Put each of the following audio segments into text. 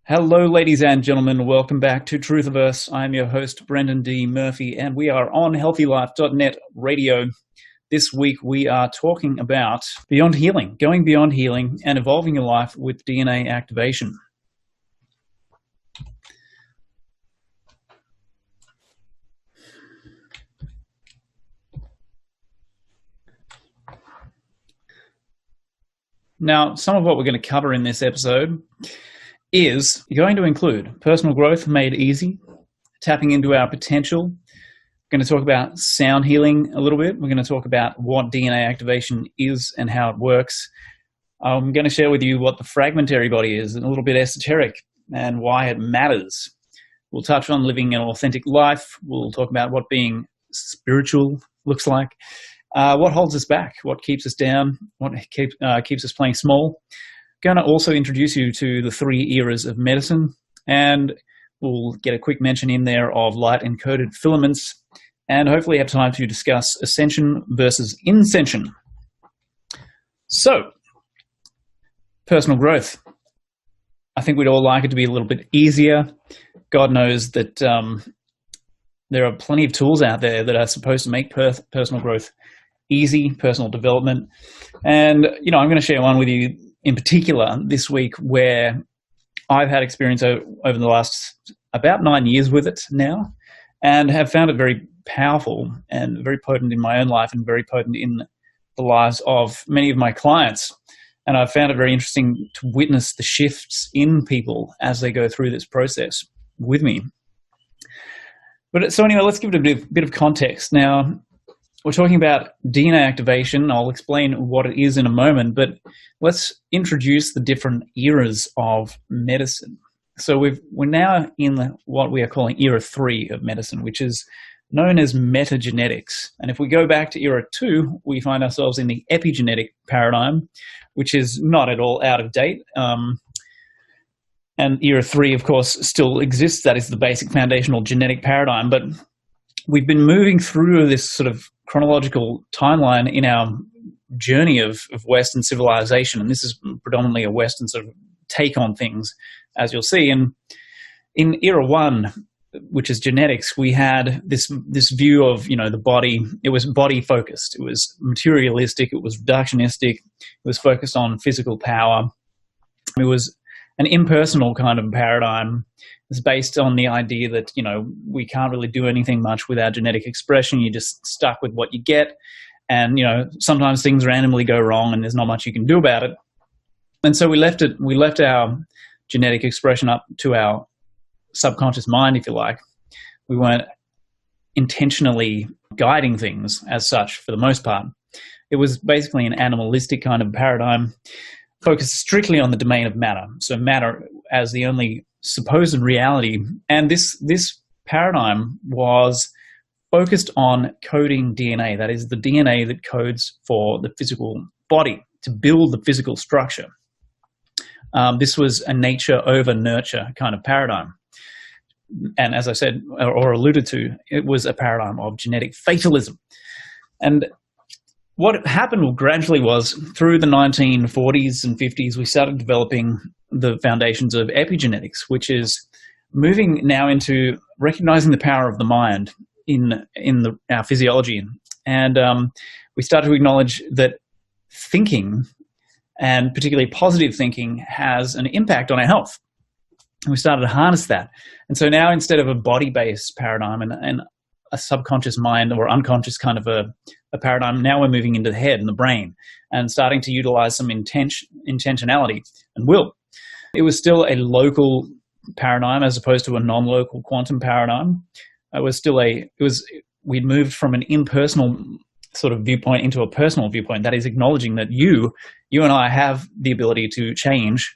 Hello, ladies and gentlemen. Welcome back to Truthiverse. I'm your host, Brendan D. Murphy, and we are on healthylife.net radio. This week, we are talking about beyond healing, going beyond healing and evolving your life with DNA activation. Now, some of what we're going to cover in this episode is going to include personal growth made easy, tapping into our potential. We're going to talk about sound healing a little bit. We're going to talk about what DNA activation is and how it works. I'm going to share with you what the fragmentary body is, and a little bit esoteric, and why it matters. We'll touch on living an authentic life. We'll talk about what being spiritual looks like. What holds us back? What keeps us down? What keeps us playing small? Going to also introduce you to the 3 eras of medicine, and we'll get a quick mention in there of light-encoded filaments, and hopefully have time to discuss ascension versus inscension. So, personal growth. I think we'd all like it to be a little bit easier. God knows that there are plenty of tools out there that are supposed to make personal growth easy, personal development. And, I'm going to share one with you in particular this week where I've had experience over the last about 9 years with it now, and have found it very powerful and very potent in my own life and very potent in the lives of many of my clients. And I've found it very interesting to witness the shifts in people as they go through this process with me. So anyway, let's give it a bit of context. Now, we're talking about DNA activation. I'll explain what it is in a moment, but let's introduce the different eras of medicine. So we're now in what we are calling era 3 of medicine, which is known as metagenetics. And if we go back to era 2, we find ourselves in the epi-genetic paradigm, which is not at all out of date. And era 3, of course, still exists. That is the basic foundational genetic paradigm. But we've been moving through this sort of chronological timeline in our journey of Western civilization, and this is predominantly a Western sort of take on things, as you'll see. And in era 1, which is genetics, we had this view of the body. It was body focused. It was materialistic. It was reductionistic. It was focused on physical power. It was an impersonal kind of paradigm. It's based on the idea that, we can't really do anything much with our genetic expression. You're just stuck with what you get. And, sometimes things randomly go wrong and there's not much you can do about it. And so we left our genetic expression up to our subconscious mind, if you like. We weren't intentionally guiding things as such for the most part. It was basically an animalistic kind of paradigm focused strictly on the domain of matter. So matter as the only supposed reality. And this paradigm was focused on coding DNA. That is the DNA that codes for the physical body, to build the physical structure. This was a nature over nurture kind of paradigm. And as I said, or alluded to, it was a paradigm of genetic fatalism. And what happened gradually was, through the 1940s and 50s, we started developing the foundations of epi-genetics, which is moving now into recognizing the power of the mind in our physiology. And we started to acknowledge that thinking, and particularly positive thinking, has an impact on our health. And we started to harness that. And so now, instead of a body-based paradigm and a subconscious mind or unconscious kind of a paradigm, now we're moving into the head and the brain and starting to utilize some intentionality and will. It was still a local paradigm as opposed to a non-local quantum paradigm. We'd moved from an impersonal sort of viewpoint into a personal viewpoint. That is acknowledging that you and I have the ability to change,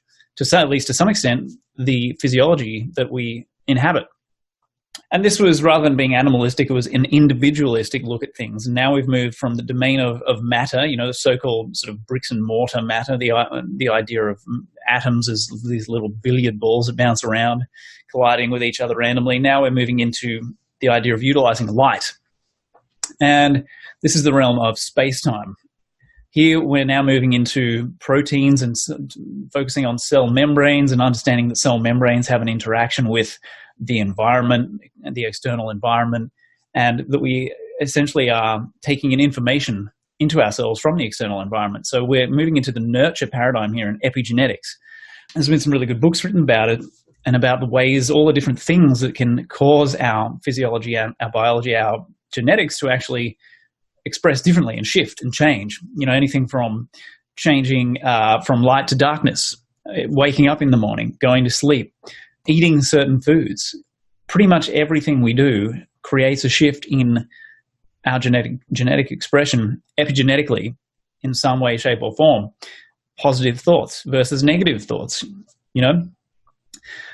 at least to some extent, the physiology that we inhabit. And this was, rather than being animalistic, it was an individualistic look at things. And now we've moved from the domain of matter, the so-called sort of bricks and mortar matter, the idea of atoms as these little billiard balls that bounce around, colliding with each other randomly. Now we're moving into the idea of utilizing light. And this is the realm of space-time. Here we're now moving into proteins and focusing on cell membranes and understanding that cell membranes have an interaction with the environment and the external environment, and that we essentially are taking in information into ourselves from the external environment. So we're moving into the nurture paradigm here in epi-genetics. There's been some really good books written about it and about the ways, all the different things that can cause our physiology, our biology, our genetics to actually express differently and shift and change. Anything from changing from light to darkness, waking up in the morning, going to sleep, eating certain foods. Pretty much everything we do creates a shift in our genetic expression epigenetically in some way, shape, or form. Positive thoughts versus negative thoughts,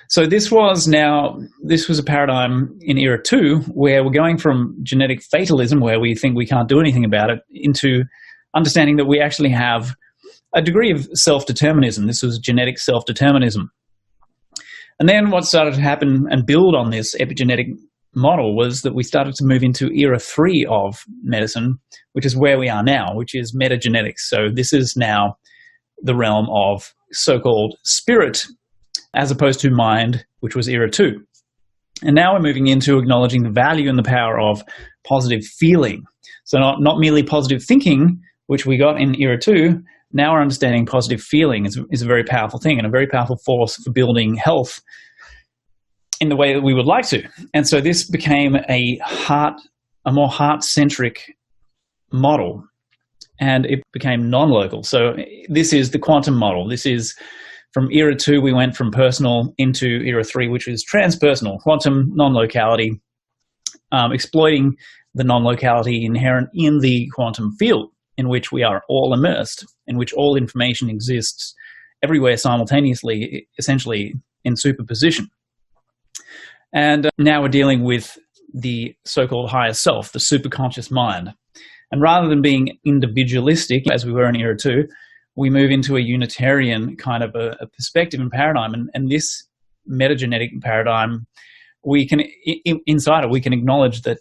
So this was a paradigm in era 2 where we're going from genetic fatalism, where we think we can't do anything about it, into understanding that we actually have a degree of self-determinism. This was genetic self-determinism. And then what started to happen and build on this epigenetic model was that we started to move into era 3 of medicine, which is where we are now, which is metagenetics. So this is now the realm of so-called spirit, as opposed to mind, which was era 2. And now we're moving into acknowledging the value and the power of positive feeling. So not merely positive thinking, which we got in era 2, now we're understanding positive feeling is a very powerful thing and a very powerful force for building health in the way that we would like to. And so this became a more heart-centric model, and it became non-local. So this is the quantum model. This is from era 2, we went from personal into era 3, which is transpersonal, quantum non-locality, exploiting the non-locality inherent in the quantum field in which we are all immersed, in which all information exists everywhere simultaneously, essentially in superposition. And now we're dealing with the so-called higher self, the superconscious mind. And rather than being individualistic, as we were in era 2, we move into a Unitarian kind of a perspective and paradigm. And this metagenetic paradigm, inside it, we can acknowledge that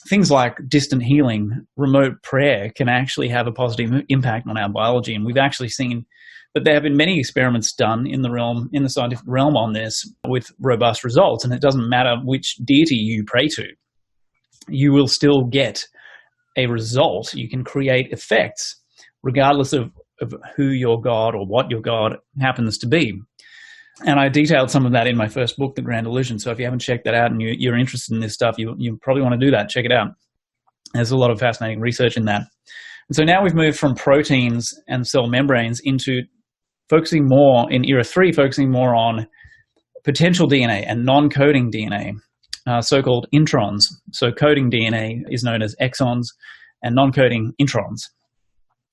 things like distant healing, remote prayer can actually have a positive impact on our biology. And we've actually seen that there have been many experiments done in the scientific realm on this with robust results. And it doesn't matter which deity you pray to, you will still get a result. You can create effects regardless of who your God or what your God happens to be. And I detailed some of that in my first book, The Grand Illusion. So if you haven't checked that out and you're interested in this stuff, you probably want to do that. Check it out. There's a lot of fascinating research in that. And so now we've moved from proteins and cell membranes into focusing more, in era 3, focusing more on potential DNA and non-coding DNA, so-called introns. So coding DNA is known as exons and non-coding introns.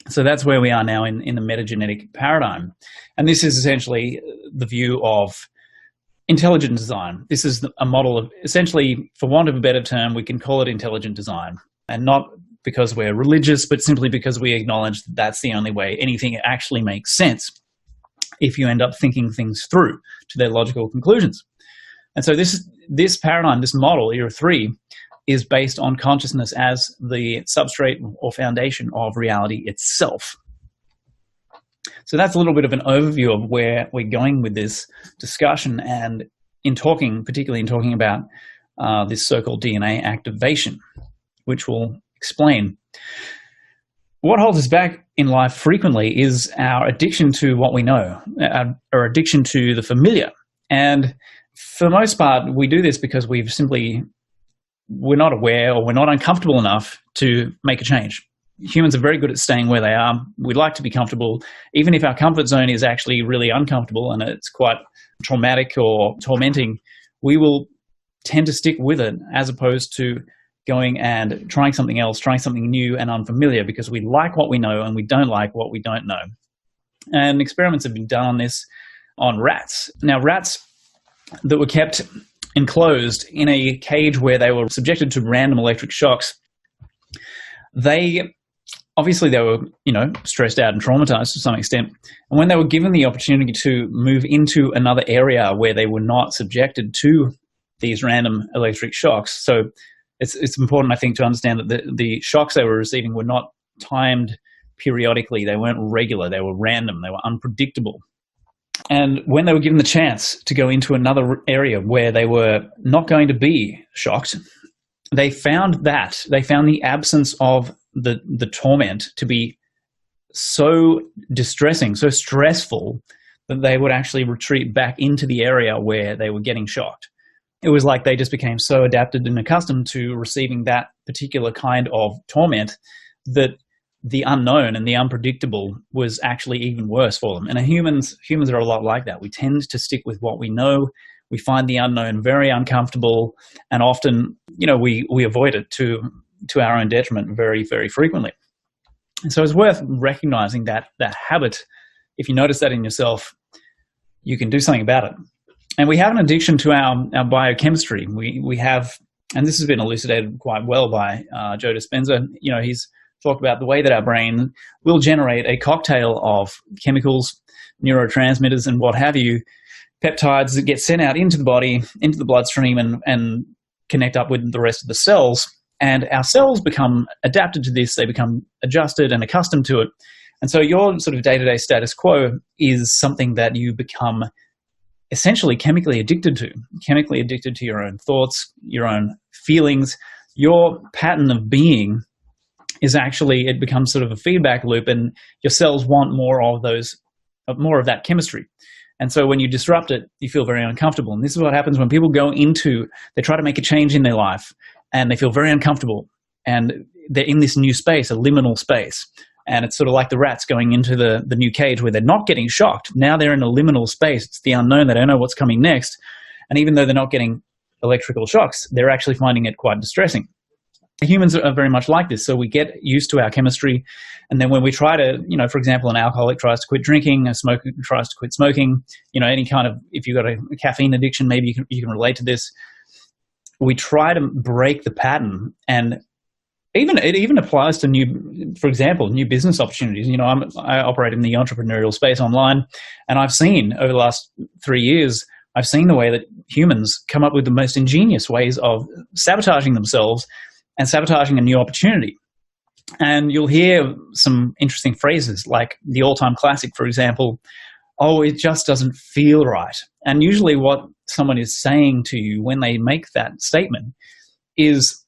So that's where we are now in the metagenetic paradigm. And this is essentially the view of intelligent design. This is a model of, essentially, for want of a better term, we can call it intelligent design. And not because we're religious, but simply because we acknowledge that that's the only way anything actually makes sense if you end up thinking things through to their logical conclusions. And so this paradigm, this model, era 3, is based on consciousness as the substrate or foundation of reality itself. So that's a little bit of an overview of where we're going with this discussion, and particularly in talking about this so-called DNA activation, which we'll explain. What holds us back in life frequently is our addiction to what we know, our addiction to the familiar. And for the most part, we do this because we're not aware, or we're not uncomfortable enough to make a change. Humans are very good at staying where they are. We like to be comfortable, even if our comfort zone is actually really uncomfortable and it's quite traumatic or tormenting. We will tend to stick with it as opposed to going and trying something else, trying something new and unfamiliar, because we like what we know and we don't like what we don't know. And experiments have been done on this on rats. Now, rats that were kept enclosed in a cage where they were subjected to random electric shocks, they were, stressed out and traumatized to some extent. And when they were given the opportunity to move into another area where they were not subjected to these random electric shocks, so it's important, I think, to understand that the shocks they were receiving were not timed periodically. They weren't regular. They were random. They were unpredictable. And when they were given the chance to go into another area where they were not going to be shocked, they found the absence of the torment to be so distressing, so stressful, that they would actually retreat back into the area where they were getting shocked. It was like they just became so adapted and accustomed to receiving that particular kind of torment that the unknown and the unpredictable was actually even worse for them. And humans are a lot like that. We tend to stick with what we know. We find the unknown very uncomfortable, and often, we avoid it to our own detriment very, very frequently. And so it's worth recognizing that habit. If you notice that in yourself, you can do something about it. And we have an addiction to our biochemistry. We have, and this has been elucidated quite well by Joe Dispenza. He's talked about the way that our brain will generate a cocktail of chemicals, neurotransmitters, and what have you, peptides that get sent out into the body, into the bloodstream, and connect up with the rest of the cells. And our cells become adapted to this. They become adjusted and accustomed to it. And so your sort of day-to-day status quo is something that you become essentially chemically addicted to your own thoughts, your own feelings. Your pattern of being is actually, it becomes sort of a feedback loop, and your cells want more of that chemistry. And so when you disrupt it, you feel very uncomfortable. And this is what happens when people they try to make a change in their life, and they feel very uncomfortable, and they're in this new space, a liminal space. And it's sort of like the rats going into the new cage where they're not getting shocked. Now they're in a liminal space. It's the unknown. They don't know what's coming next. And even though they're not getting electrical shocks, they're actually finding it quite distressing. Humans are very much like this. So we get used to our chemistry. And then when we try to, for example, an alcoholic tries to quit drinking, a smoker tries to quit smoking, any kind of, if you've got a caffeine addiction, maybe you can relate to this. We try to break the pattern, and it even applies to new business opportunities. I operate in the entrepreneurial space online, and I've seen over the last 3 years, I've seen the way that humans come up with the most ingenious ways of sabotaging themselves and sabotaging a new opportunity. And you'll hear some interesting phrases like the all-time classic, for example, "Oh, it just doesn't feel right." And usually what someone is saying to you when they make that statement is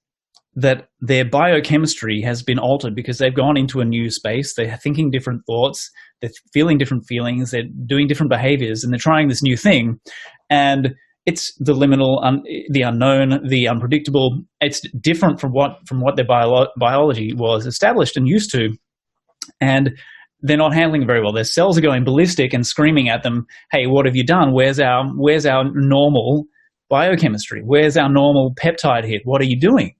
that their biochemistry has been altered because they've gone into a new space. They're thinking different thoughts. They're feeling different feelings. They're doing different behaviors, and they're trying this new thing. And it's the liminal, the unknown, the unpredictable. It's different from what their biology was established and used to. And they're not handling it very well. Their cells are going ballistic and screaming at them, "Hey, what have you done? Where's our normal biochemistry? Where's our normal peptide hit? What are you doing?"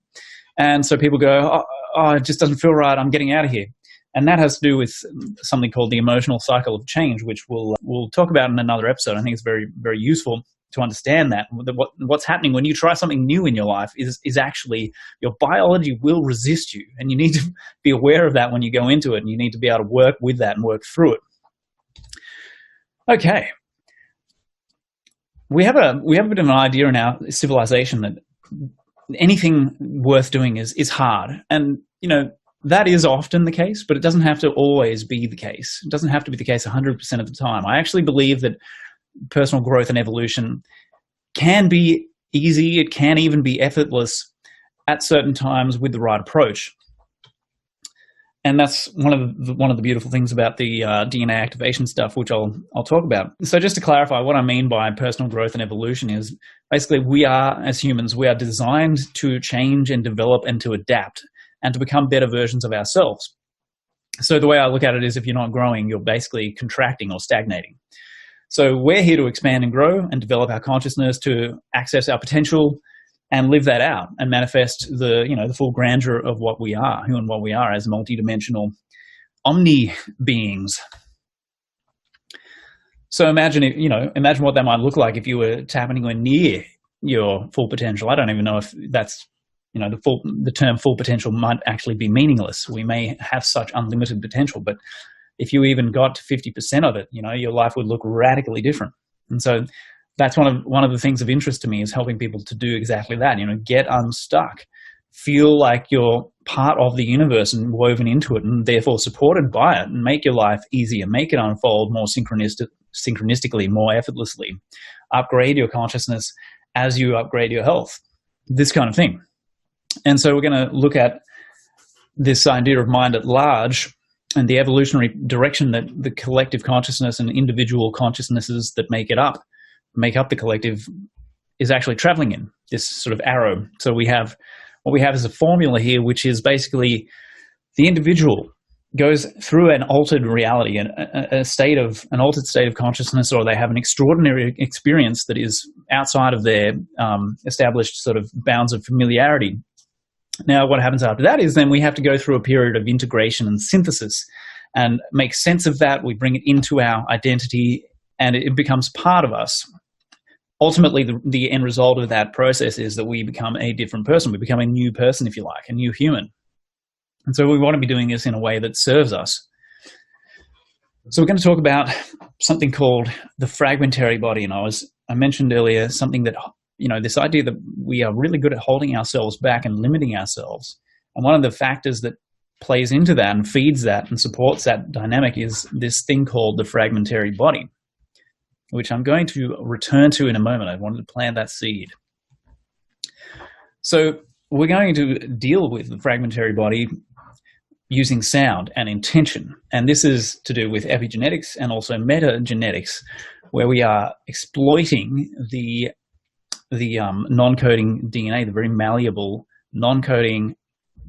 And so people go, oh, it just doesn't feel right. I'm getting out of here. And that has to do with something called the emotional cycle of change, which we'll talk about in another episode. I think it's very, very useful to understand that what's happening when you try something new in your life is actually your biology will resist you, and you need to be aware of that when you go into it, and you need to be able to work with that and work through it. Okay, we have a bit of an idea in our civilization that anything worth doing is hard, and that is often the case, but it doesn't have to always be the case. It doesn't have to be the case 100% of the time. I actually believe that personal growth and evolution can be easy. It can even be effortless at certain times with the right approach. And that's one of the beautiful things about the DNA activation stuff, which I'll talk about. So just to clarify, what I mean by personal growth and evolution is basically as humans, we are designed to change and develop and to adapt and to become better versions of ourselves. So the way I look at it is, if you're not growing, you're basically contracting or stagnating. So we're here to expand and grow and develop our consciousness, to access our potential and live that out and manifest the full grandeur of what we are, who and what we are as multidimensional omni beings. So imagine what that might look like if you were tapping anywhere near your full potential. I don't even know if that's, the term full potential might actually be meaningless. We may have such unlimited potential, but if you even got to 50% of it, your life would look radically different. And so that's one of the things of interest to me, is helping people to do exactly that, get unstuck, feel like you're part of the universe and woven into it and therefore supported by it, and make your life easier, make it unfold more synchronistically, more effortlessly, upgrade your consciousness as you upgrade your health, this kind of thing. And so we're going to look at this idea of mind at large and the evolutionary direction that the collective consciousness and individual consciousnesses that make up the collective is actually traveling in, this sort of arrow. So what we have is a formula here, which is basically the individual goes through an altered reality, an altered state of consciousness, or they have an extraordinary experience that is outside of their established sort of bounds of familiarity. Now, what happens after that is then we have to go through a period of integration and synthesis and make sense of that. We bring it into our identity and it becomes part of us. Ultimately, the end result of that process is that we become a different person. We become a new person, if you like, a new human. And so we want to be doing this in a way that serves us. So we're going to talk about something called the fragmentary body. And I mentioned earlier something that, this idea that we are really good at holding ourselves back and limiting ourselves. And one of the factors that plays into that and feeds that and supports that dynamic is this thing called the fragmentary body, which I'm going to return to in a moment. I wanted to plant that seed. So we're going to deal with the fragmentary body using sound and intention. And this is to do with epi-genetics and also metagenetics, where we are exploiting the non-coding DNA, the very malleable non-coding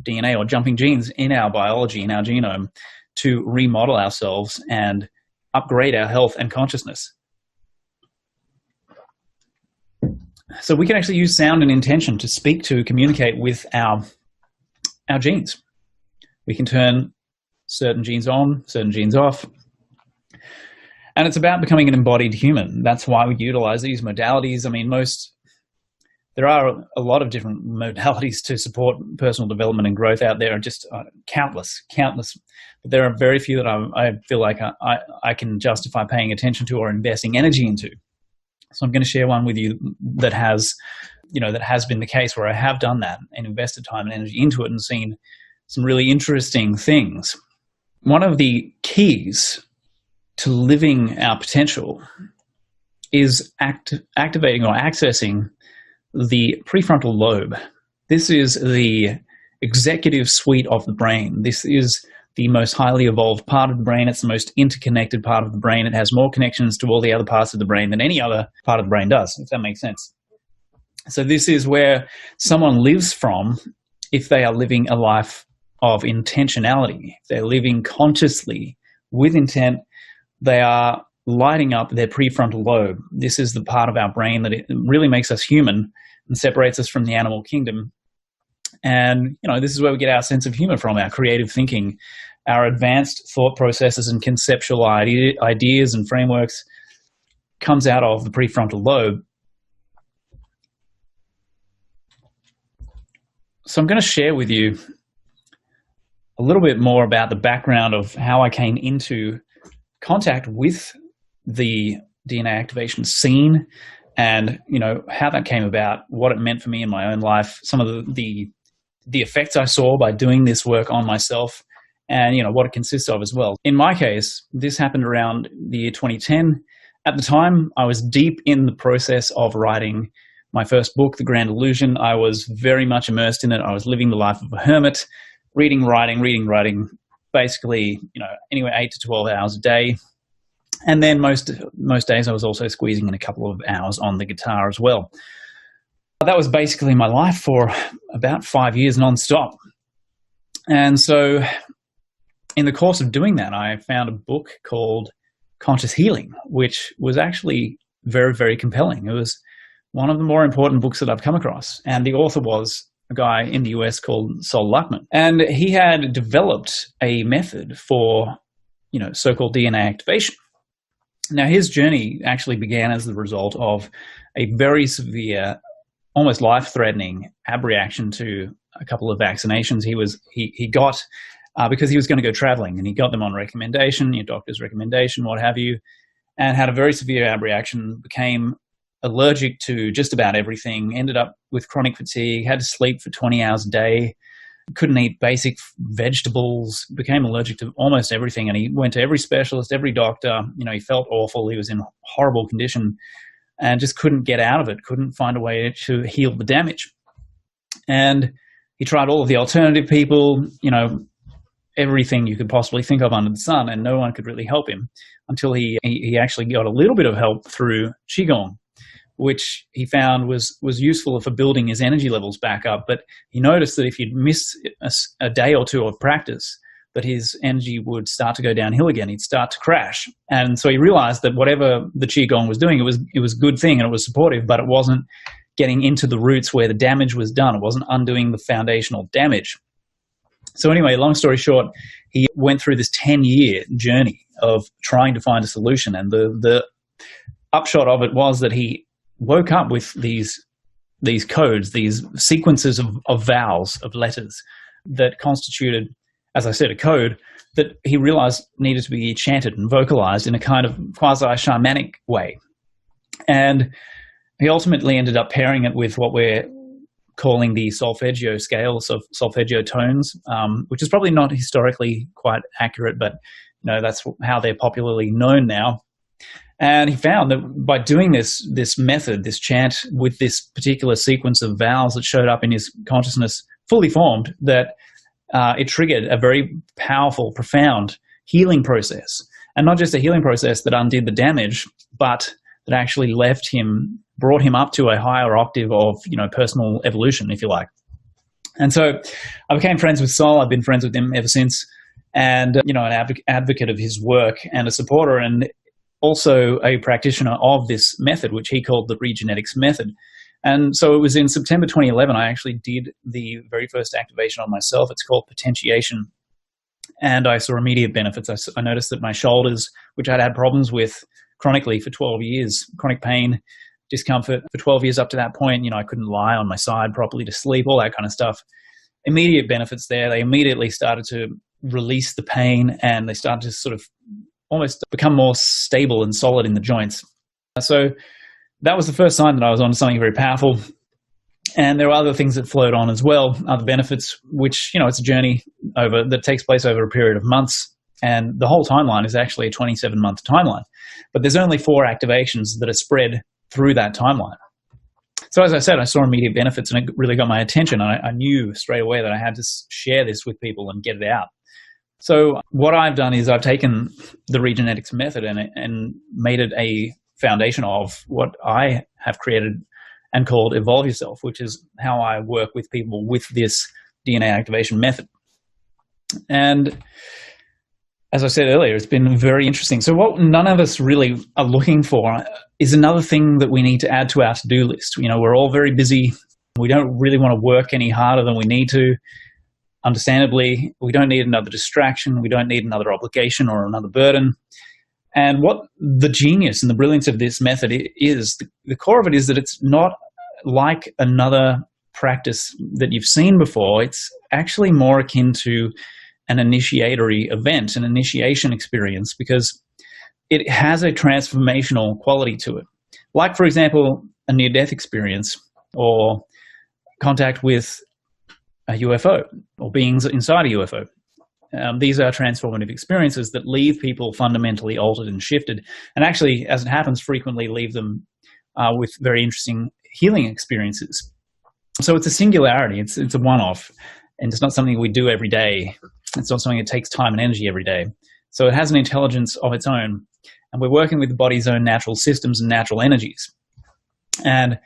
DNA or jumping genes in our biology, in our genome, to remodel ourselves and upgrade our health and consciousness. So we can actually use sound and intention to speak to, communicate with our genes. We can turn certain genes on, certain genes off. And it's about becoming an embodied human. That's why we utilize these modalities. I mean, there are a lot of different modalities to support personal development and growth out there, just countless. But there are very few that I feel like I can justify paying attention to or investing energy into. So I'm going to share one with you that has been the case, where I have done that and invested time and energy into it and seen some really interesting things. One of the keys to living our potential is activating or accessing the prefrontal lobe. This is the executive suite of the brain. This is the most highly evolved part of the brain. It's the most interconnected part of the brain. It has more connections to all the other parts of the brain than any other part of the brain does, if that makes sense. So this is where someone lives from if they are living a life of intentionality. If they're living consciously with intent, they are lighting up their prefrontal lobe. This is the part of our brain that it really makes us human and separates us from the animal kingdom. And, this is where we get our sense of humor from, our creative thinking, our advanced thought processes and conceptual ideas and frameworks comes out of the prefrontal lobe. So I'm going to share with you a little bit more about the background of how I came into contact with the DNA activation scene and, how that came about, what it meant for me in my own life, some of the effects I saw by doing this work on myself, and what it consists of as well. In my case, this happened around the year 2010. At the time, I was deep in the process of writing my first book, The Grand Illusion. I was very much immersed in it. I was living the life of a hermit, reading, writing, basically, anywhere 8 to 12 hours a day. And then most days I was also squeezing in a couple of hours on the guitar as well. That was basically my life for about 5 years nonstop. And so in the course of doing that, I found a book called Conscious Healing, which was actually very, very compelling. It was one of the more important books that I've come across. And the author was a guy in the US called Sol Luckman. And he had developed a method for, so-called DNA activation. Now, his journey actually began as the result of a very severe, almost life-threatening abreaction to a couple of vaccinations he got because he was going to go traveling, and he got them on recommendation, your doctor's recommendation, what have you, and had a very severe abreaction, became allergic to just about everything, ended up with chronic fatigue, had to sleep for 20 hours a day, couldn't eat basic vegetables, became allergic to almost everything. And he went to every specialist, every doctor. He felt awful. He was in horrible condition and just couldn't get out of it, couldn't find a way to heal the damage. And he tried all of the alternative people, everything you could possibly think of under the sun, and no one could really help him until he actually got a little bit of help through Qigong, which he found was useful for building his energy levels back up. But he noticed that if you'd miss a day or two of practice, that his energy would start to go downhill again. He'd start to crash. And so he realized that whatever the Qigong was doing, it was a good thing and it was supportive, but it wasn't getting into the roots where the damage was done. It wasn't undoing the foundational damage. So anyway, long story short, he went through this 10-year journey of trying to find a solution. And the upshot of it was that he woke up with these codes, these sequences of vowels, of letters that constituted, as I said, a code that he realized needed to be chanted and vocalized in a kind of quasi-shamanic way. And he ultimately ended up pairing it with what we're calling the solfeggio scales of solfeggio tones, which is probably not historically quite accurate, but that's how they're popularly known now. And he found that by doing this method, this chant with this particular sequence of vowels that showed up in his consciousness fully formed, that it triggered a very powerful, profound healing process. And not just a healing process that undid the damage, but that actually brought him up to a higher octave of, personal evolution, if you like. And so I became friends with Sol. I've been friends with him ever since, and, an advocate of his work and a supporter, and also a practitioner of this method, which he called the regenetics method. And so it was in September 2011, I actually did the very first activation on myself. It's called potentiation. And I saw immediate benefits. I noticed that my shoulders, which I'd had problems with chronically for 12 years, chronic pain, discomfort for 12 years up to that point, I couldn't lie on my side properly to sleep, all that kind of stuff. Immediate benefits there. They immediately started to release the pain, and they started to sort of almost become more stable and solid in the joints. So that was the first sign that I was on something very powerful. And there are other things that flowed on as well, other benefits, which, it's a journey that takes place over a period of months. And the whole timeline is actually a 27-month timeline. But there's only 4 activations that are spread through that timeline. So as I said, I saw immediate benefits, and it really got my attention. I knew straight away that I had to share this with people and get it out. So what I've done is I've taken the regenetics method and made it a foundation of what I have created and called Evolve Yourself, which is how I work with people with this DNA activation method. And as I said earlier, it's been very interesting. So what none of us really are looking for is another thing that we need to add to our to-do list. We're all very busy. We don't really want to work any harder than we need to. Understandably, we don't need another distraction. We don't need another obligation or another burden. And what the genius and the brilliance of this method is, the core of it is that it's not like another practice that you've seen before. It's actually more akin to an initiatory event, an initiation experience, because it has a transformational quality to it. Like, for example, a near-death experience or contact with a UFO or beings inside a UFO. These are transformative experiences that leave people fundamentally altered and shifted, and actually, as it happens, frequently leave them with very interesting healing experiences. So it's a singularity. It's a one-off, and it's not something we do every day. It's not something that takes time and energy every day. So it has an intelligence of its own, and we're working with the body's own natural systems and natural energies. And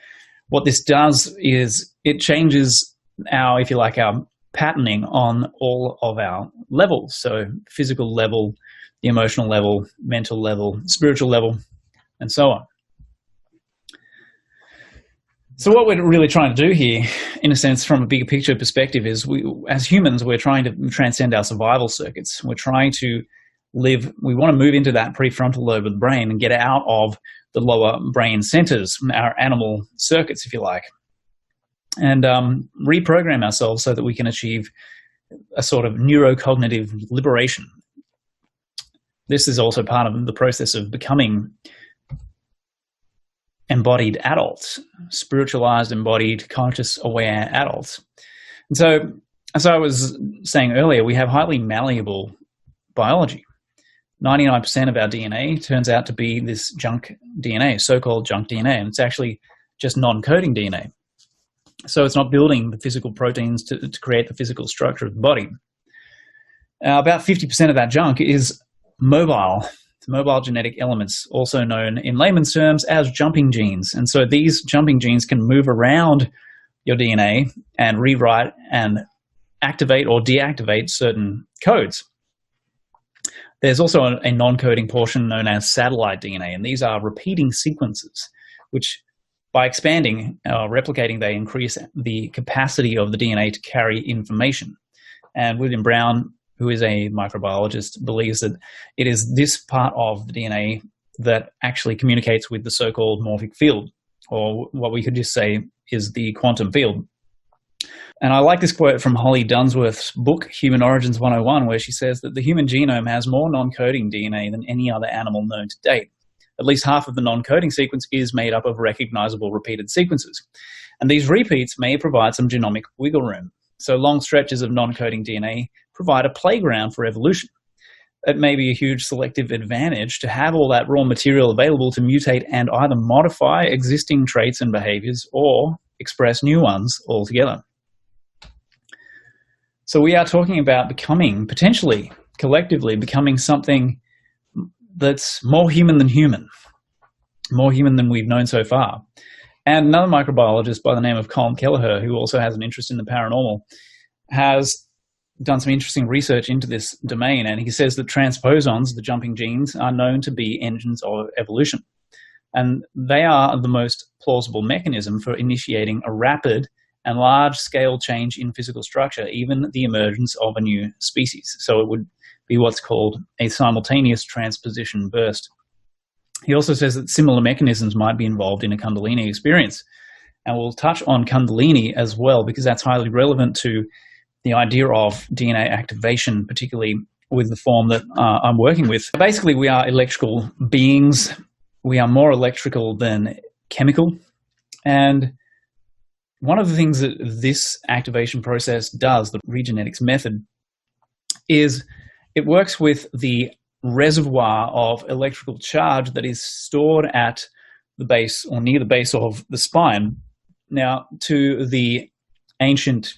what this does is it changes our, if you like, our patterning on all of our levels. So physical level, the emotional level, mental level, spiritual level, and so on. So what we're really trying to do here, in a sense, from a bigger picture perspective, is as humans, we're trying to transcend our survival circuits. We're trying to we want to move into that prefrontal lobe of the brain and get out of the lower brain centers, our animal circuits, if you like, and reprogram ourselves so that we can achieve a sort of neurocognitive liberation. This is also part of the process of becoming embodied adults, spiritualized, embodied, conscious, aware adults. And so, as I was saying earlier, we have highly malleable biology. 99% of our DNA turns out to be this junk DNA, so-called junk DNA, and it's actually just non-coding DNA. So it's not building the physical proteins to create the physical structure of the body. About 50% of that junk is mobile genetic elements, also known in layman's terms as jumping genes. And so these jumping genes can move around your DNA and rewrite and activate or deactivate certain codes. There's also a non-coding portion known as satellite DNA, and these are repeating sequences, which by expanding or replicating, they increase the capacity of the DNA to carry information. And William Brown, who is a microbiologist, believes that it is this part of the DNA that actually communicates with the so-called morphic field, or what we could just say is the quantum field. And I like this quote from Holly Dunsworth's book, Human Origins 101, where she says that the human genome has more non-coding DNA than any other animal known to date. At least half of the non-coding sequence is made up of recognizable repeated sequences. And these repeats may provide some genomic wiggle room. So long stretches of non-coding DNA provide a playground for evolution. It may be a huge selective advantage to have all that raw material available to mutate and either modify existing traits and behaviors or express new ones altogether. So we are talking about becoming, potentially, collectively becoming something that's more human than we've known so far. And another microbiologist by the name of Colin Kelleher, who also has an interest in the paranormal, has done some interesting research into this domain, and he says that transposons, the jumping genes, are known to be engines of evolution. And they are the most plausible mechanism for initiating a rapid and large-scale change in physical structure, even the emergence of a new species. So it would be what's called a simultaneous transposition burst. He also says that similar mechanisms might be involved in a Kundalini experience. And we'll touch on Kundalini as well, because that's highly relevant to the idea of DNA activation, particularly with the form that I'm working with. Basically, we are electrical beings. We are more electrical than chemical. And one of the things that this activation process does, the regenetics method, is it works with the reservoir of electrical charge that is stored at the base or near the base of the spine. Now, to the ancient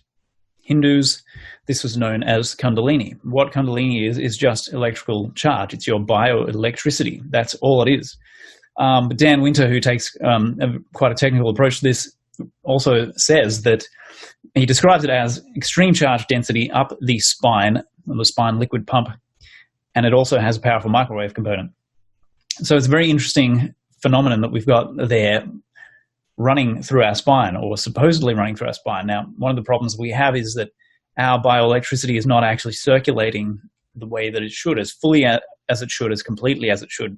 Hindus, this was known as Kundalini. What Kundalini is just electrical charge. It's your bioelectricity. That's all it is. But Dan Winter, who takes quite a technical approach to this, also says that he describes it as extreme charge density up the spine liquid pump, and it also has a powerful microwave component. So it's a very interesting phenomenon that we've got there running through our spine, or supposedly running through our spine. Now, one of the problems we have is that our bioelectricity is not actually circulating the way that it should, as fully as it should, as completely as it should.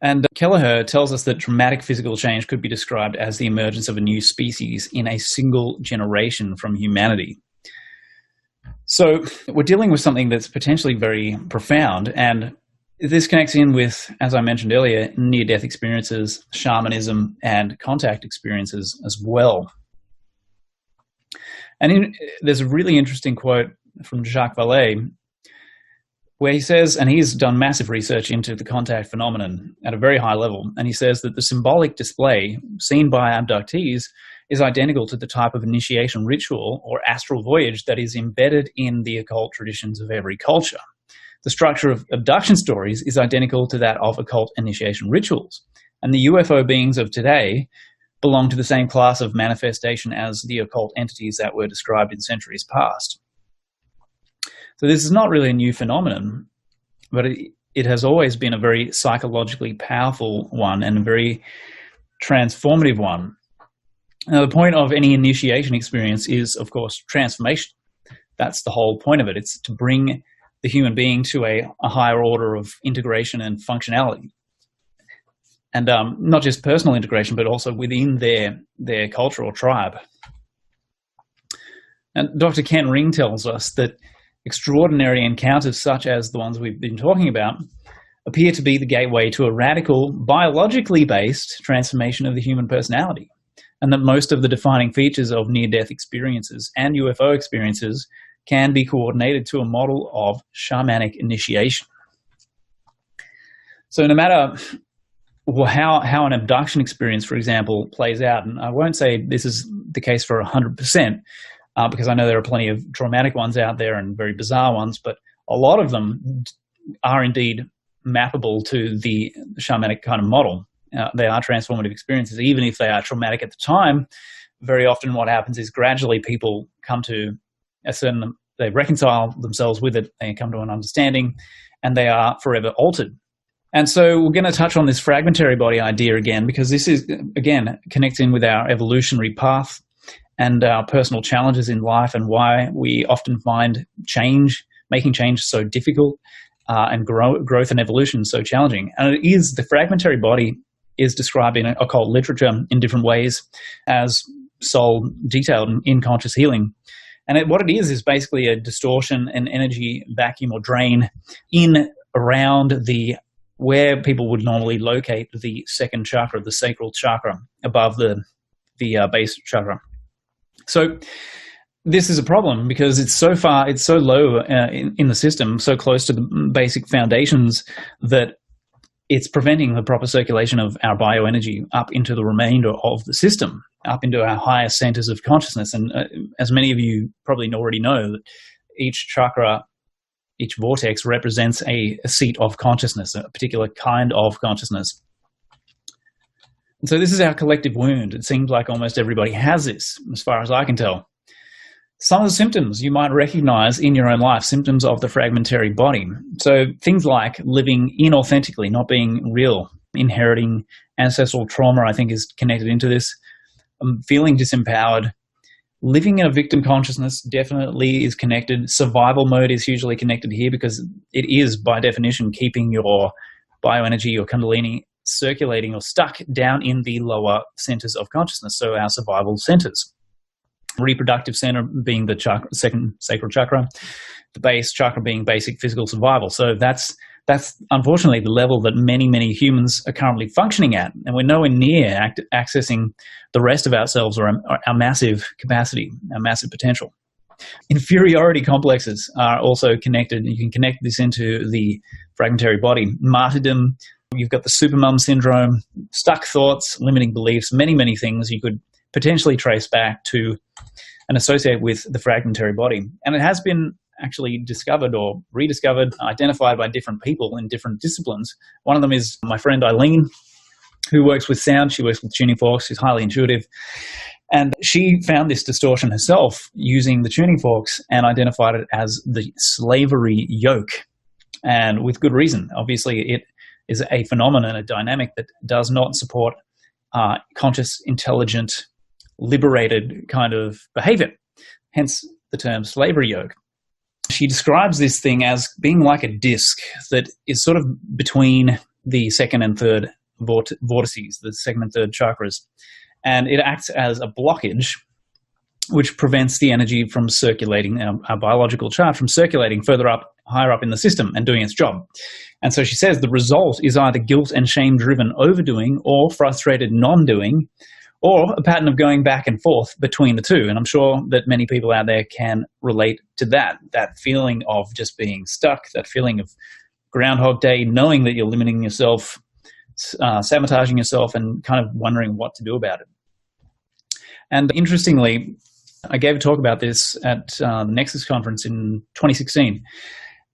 And Kelleher tells us that dramatic physical change could be described as the emergence of a new species in a single generation from humanity. So we're dealing with something that's potentially very profound, and this connects in with, as I mentioned earlier, near-death experiences, shamanism, and contact experiences as well. And there's a really interesting quote from Jacques Vallée, where he says, and he's done massive research into the contact phenomenon at a very high level, and he says that the symbolic display seen by abductees is identical to the type of initiation ritual or astral voyage that is embedded in the occult traditions of every culture. The structure of abduction stories is identical to that of occult initiation rituals, and the UFO beings of today belong to the same class of manifestation as the occult entities that were described in centuries past. So this is not really a new phenomenon, but it has always been a very psychologically powerful one and a very transformative one. Now, the point of any initiation experience is, of course, transformation. That's the whole point of it. It's to bring the human being to a higher order of integration and functionality. And not just personal integration, but also within their culture or tribe. And Dr. Ken Ring tells us that extraordinary encounters such as the ones we've been talking about appear to be the gateway to a radical, biologically based transformation of the human personality, and that most of the defining features of near-death experiences and UFO experiences can be coordinated to a model of shamanic initiation. So no matter how an abduction experience, for example, plays out, and I won't say this is the case for 100%, because I know there are plenty of traumatic ones out there and very bizarre ones, but a lot of them are indeed mappable to the shamanic kind of model. They are transformative experiences, even if they are traumatic at the time. Very often what happens is gradually people come to they reconcile themselves with it, they come to an understanding, and they are forever altered. And so we're going to touch on this fragmentary body idea again, because this is, again, connects in with our evolutionary path and our personal challenges in life, and why we often find making change so difficult, and growth and evolution so challenging. And it is, the fragmentary body is described in occult literature in different ways as soul detailed in conscious healing. And what it is basically a distortion, an energy vacuum or drain around where people would normally locate the second chakra, the sacral chakra, above the base chakra. So this is a problem because it's so low in the system, so close to the basic foundations, that it's preventing the proper circulation of our bioenergy up into the remainder of the system, up into our higher centers of consciousness. And as many of you probably already know, that each chakra, each vortex represents a seat of consciousness, a particular kind of consciousness. And so this is our collective wound. It seems like almost everybody has this, as far as I can tell. Some of the symptoms you might recognize in your own life, symptoms of the fragmentary body. So things like living inauthentically, not being real, inheriting ancestral trauma, I think, is connected into this, feeling disempowered. Living in a victim consciousness definitely is connected. Survival mode is hugely connected here, because it is, by definition, keeping your bioenergy, your kundalini, circulating or stuck down in the lower centers of consciousness, so our survival centers. Reproductive center being the second sacral chakra, the base chakra being basic physical survival. So that's unfortunately the level that many humans are currently functioning at, and we're nowhere near accessing the rest of ourselves, or our massive capacity, our massive potential. Inferiority complexes are also connected. You can connect this into the fragmentary body. Martyrdom, you've got the supermum syndrome, stuck thoughts, limiting beliefs, many things you could potentially trace back to and associate with the fragmentary body. And it has been actually discovered or rediscovered, identified by different people in different disciplines. One of them is my friend Eileen, who works with sound. She works with tuning forks. She's highly intuitive. And she found this distortion herself using the tuning forks and identified it as the slavery yoke. And with good reason. Obviously, it is a phenomenon, a dynamic that does not support conscious, intelligent, liberated kind of behavior, hence the term slavery yoke. She describes this thing as being like a disc that is sort of between the second and third vortices, the second and third chakras, and it acts as a blockage which prevents the energy from circulating, our biological charge from circulating higher up in the system and doing its job. And so she says the result is either guilt and shame driven overdoing, or frustrated non-doing, or a pattern of going back and forth between the two. And I'm sure that many people out there can relate to that feeling of just being stuck, that feeling of Groundhog Day, knowing that you're limiting yourself, sabotaging yourself, and kind of wondering what to do about it. And interestingly, I gave a talk about this at the Nexus conference in 2016.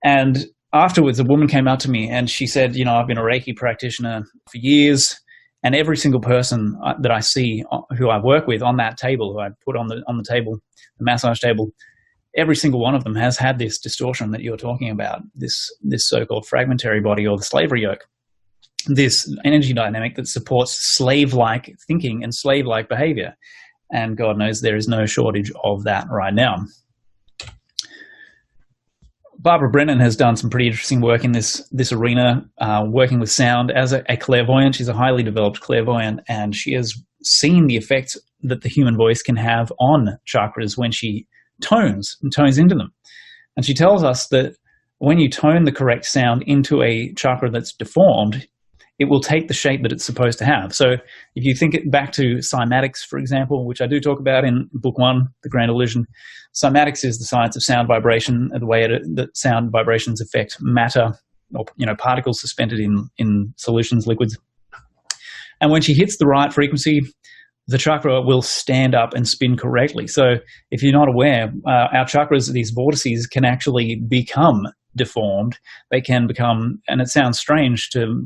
And afterwards, a woman came up to me and she said, I've been a Reiki practitioner for years, and every single person that I see who I work with on that table, who I put on the table, the massage table, every single one of them has had this distortion that you're talking about, this so-called fragmentary body, or the slavery yoke, this energy dynamic that supports slave-like thinking and slave-like behavior. And God knows there is no shortage of that right now. Barbara Brennan has done some pretty interesting work in this arena, working with sound as a clairvoyant. She's a highly developed clairvoyant, and she has seen the effects that the human voice can have on chakras when she tones into them. And she tells us that when you tone the correct sound into a chakra that's deformed, it will take the shape that it's supposed to have. So if you think it back to cymatics, for example, which I do talk about in book 1, The Grand Illusion, cymatics is the science of sound vibration and the way that sound vibrations affect matter, or particles suspended in solutions, liquids. And when she hits the right frequency, the chakra will stand up and spin correctly. So if you're not aware, our chakras, these vortices, can actually become deformed. They can become, and it sounds strange to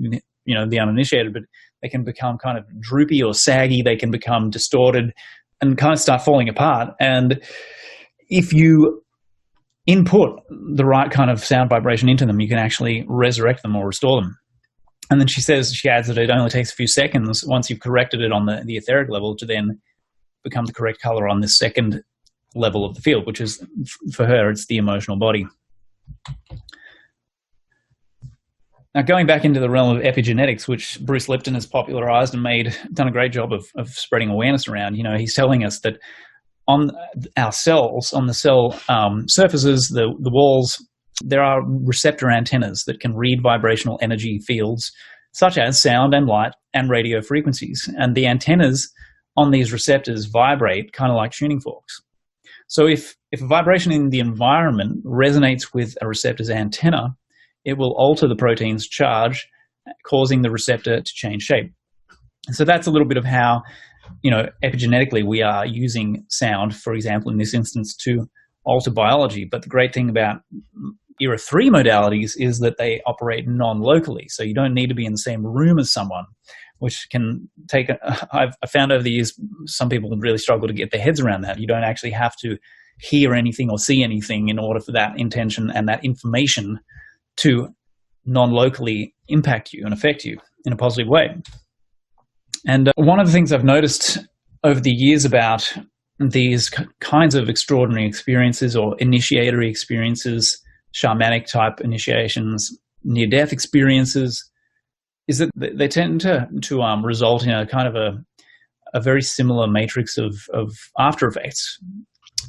the uninitiated, but they can become kind of droopy or saggy. They can become distorted and kind of start falling apart. And if you input the right kind of sound vibration into them, you can actually resurrect them or restore them. And then she adds that it only takes a few seconds once you've corrected it on the etheric level to then become the correct color on the second level of the field, which is, for her, it's the emotional body. Now, going back into the realm of epi-genetics, which Bruce Lipton has popularized and done a great job of spreading awareness around, he's telling us that on our cells, on the cell surfaces, the walls, there are receptor antennas that can read vibrational energy fields, such as sound and light and radio frequencies. And the antennas on these receptors vibrate kind of like tuning forks. So if a vibration in the environment resonates with a receptor's antenna, it will alter the protein's charge, causing the receptor to change shape. So that's a little bit of how, epigenetically we are using sound, for example, in this instance, to alter biology. But the great thing about Era 3 modalities is that they operate non-locally. So you don't need to be in the same room as someone, which can take, I've found over the years, some people really struggle to get their heads around that. You don't actually have to hear anything or see anything in order for that intention and that information to non-locally impact you and affect you in a positive way. And one of the things I've noticed over the years about these kinds of extraordinary experiences or initiatory experiences, shamanic type initiations, near-death experiences, is that they tend to result in a kind of a very similar matrix of after effects.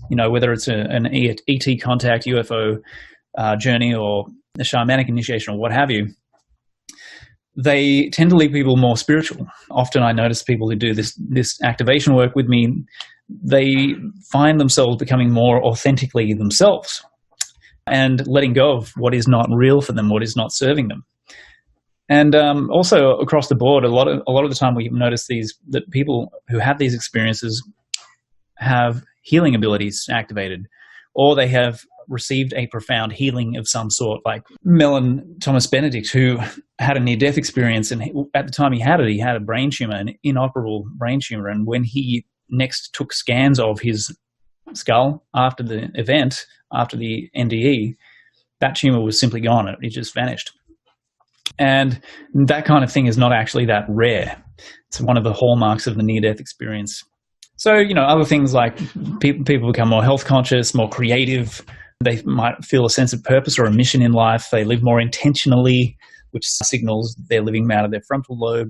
Whether it's an ET contact, UFO journey, or a shamanic initiation, or what have you, they tend to leave people more spiritual. Often I notice people who do this activation work with me, they find themselves becoming more authentically themselves and letting go of what is not real for them, what is not serving them. And also across the board, a lot of the time we notice that people who have these experiences have healing abilities activated, or they have received a profound healing of some sort, like Mellon Thomas Benedict, who had a near-death experience, and at the time he had a brain tumor, an inoperable brain tumor, and when he next took scans of his skull after the event, after the NDE, that tumor was simply gone. It just vanished. And that kind of thing is not actually that rare. It's one of the hallmarks of the near-death experience. So, other things like people become more health conscious, more creative. They might feel a sense of purpose or a mission in life. They live more intentionally, which signals they're living out of their frontal lobe.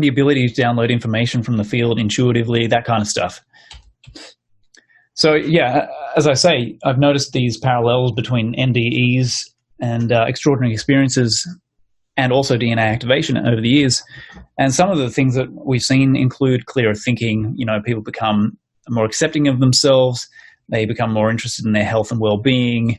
The ability to download information from the field intuitively, that kind of stuff. So, yeah, as I say, I've noticed these parallels between NDEs and extraordinary experiences and also DNA activation over the years. And some of the things that we've seen include clearer thinking. People become more accepting of themselves. They become more interested in their health and well-being.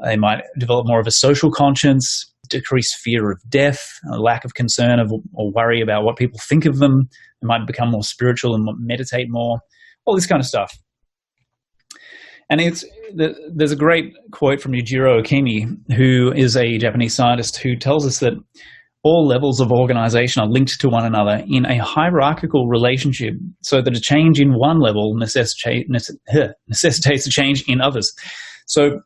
They might develop more of a social conscience, decreased fear of death, a lack of concern or worry about what people think of them. They might become more spiritual and meditate more, all this kind of stuff. And there's a great quote from Yujiro Okimi, who is a Japanese scientist, who tells us that all levels of organization are linked to one another in a hierarchical relationship, so that a change in one level necessitates a change in others. So,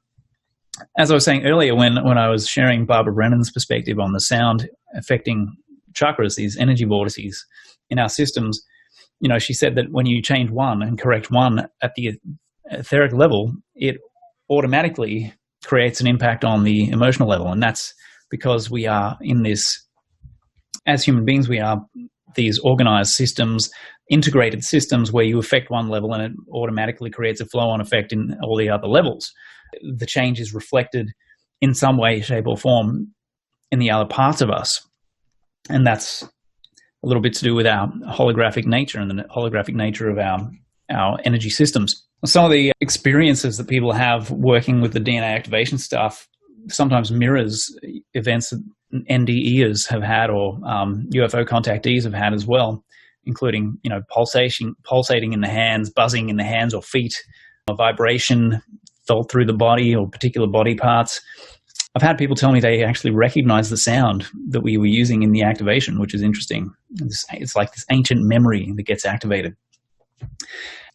as I was saying earlier, when I was sharing Barbara Brennan's perspective on the sound affecting chakras, these energy vortices in our systems, she said that when you change one and correct one at the etheric level, it automatically creates an impact on the emotional level. And that's because we are in this, as human beings, we are these organized systems, integrated systems where you affect one level and it automatically creates a flow-on effect in all the other levels. The change is reflected in some way, shape, or form in the other parts of us. And that's a little bit to do with our holographic nature and the holographic nature of our energy systems. Some of the experiences that people have working with the DNA activation stuff sometimes mirrors events that NDEs have had, or UFO contactees have had as well, including, pulsating in the hands, buzzing in the hands or feet, a vibration felt through the body or particular body parts. I've had people tell me they actually recognize the sound that we were using in the activation, which is interesting. It's like this ancient memory that gets activated.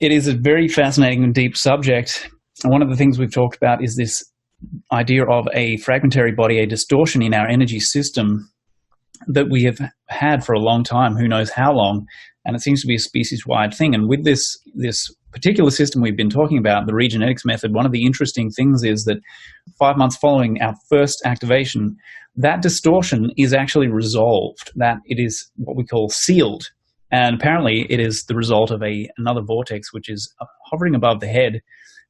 It is a very fascinating and deep subject. And one of the things we've talked about is this idea of a fragmentary body, a distortion in our energy system that we have had for a long time, who knows how long, and it seems to be a species-wide thing. And with this particular system we've been talking about, the regenetics method, one of the interesting things is that 5 months following our first activation, that distortion is actually resolved, that it is what we call sealed. And apparently it is the result of another vortex which is hovering above the head,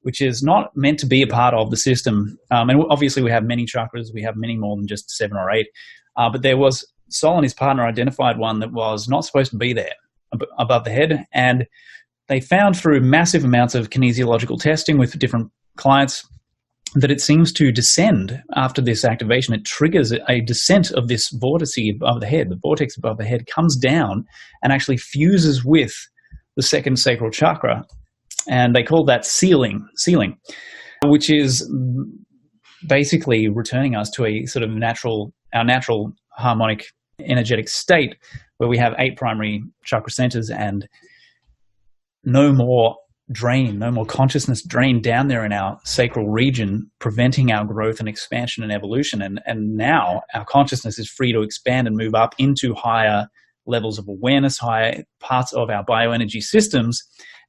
which is not meant to be a part of the system. And obviously we have many chakras, we have many more than just 7 or 8. But there was, Sol and his partner identified one that was not supposed to be there above the head. And they found through massive amounts of kinesiological testing with different clients that it seems to descend after this activation. It triggers a descent of this vortex above the head. The vortex above the head comes down and actually fuses with the second sacral chakra. And they call that sealing, which is basically returning us to a sort of our natural harmonic energetic state where we have 8 primary chakra centers and no more consciousness drain down there in our sacral region, preventing our growth and expansion and evolution. And now our consciousness is free to expand and move up into higher levels of awareness, higher parts of our bioenergy systems,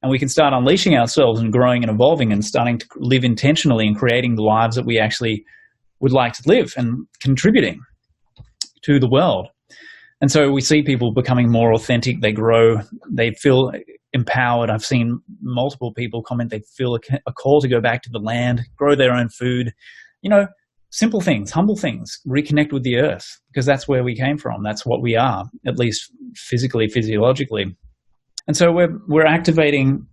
and we can start unleashing ourselves and growing and evolving and starting to live intentionally and creating the lives that we actually would like to live and contributing to the world. And so we see people becoming more authentic, they grow, they feel empowered. I've seen multiple people comment they feel a call to go back to the land, grow their own food, simple things, humble things, reconnect with the earth, because that's where we came from. That's what we are, at least physically, physiologically. And so we're activating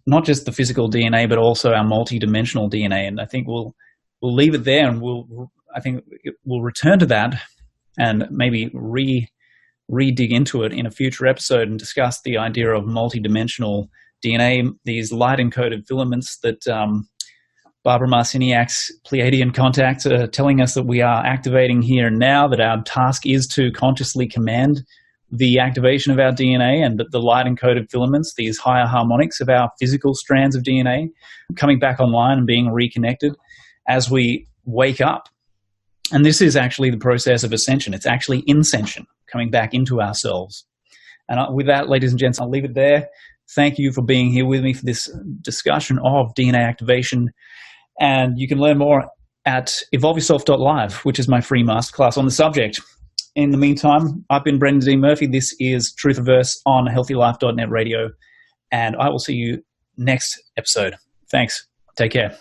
not just the physical DNA, but also our multi-dimensional DNA. And I think we'll leave it there, and we'll return to that and maybe re-dig into it in a future episode and discuss the idea of multi-dimensional DNA, these light-encoded filaments that Barbara Marciniak's Pleiadian contacts are telling us that we are activating here and now, that our task is to consciously command the activation of our DNA, and that the light-encoded filaments, these higher harmonics of our physical strands of DNA, coming back online and being reconnected as we wake up. And this is actually the process of ascension. It's actually inscension, coming back into ourselves. And with that, ladies and gents, I'll leave it there. Thank you for being here with me for this discussion of DNA activation. And you can learn more at evolveyourself.live, which is my free masterclass on the subject. In the meantime, I've been Brendan D. Murphy. This is Truthiverse on healthylife.net radio, and I will see you next episode. Thanks. Take care.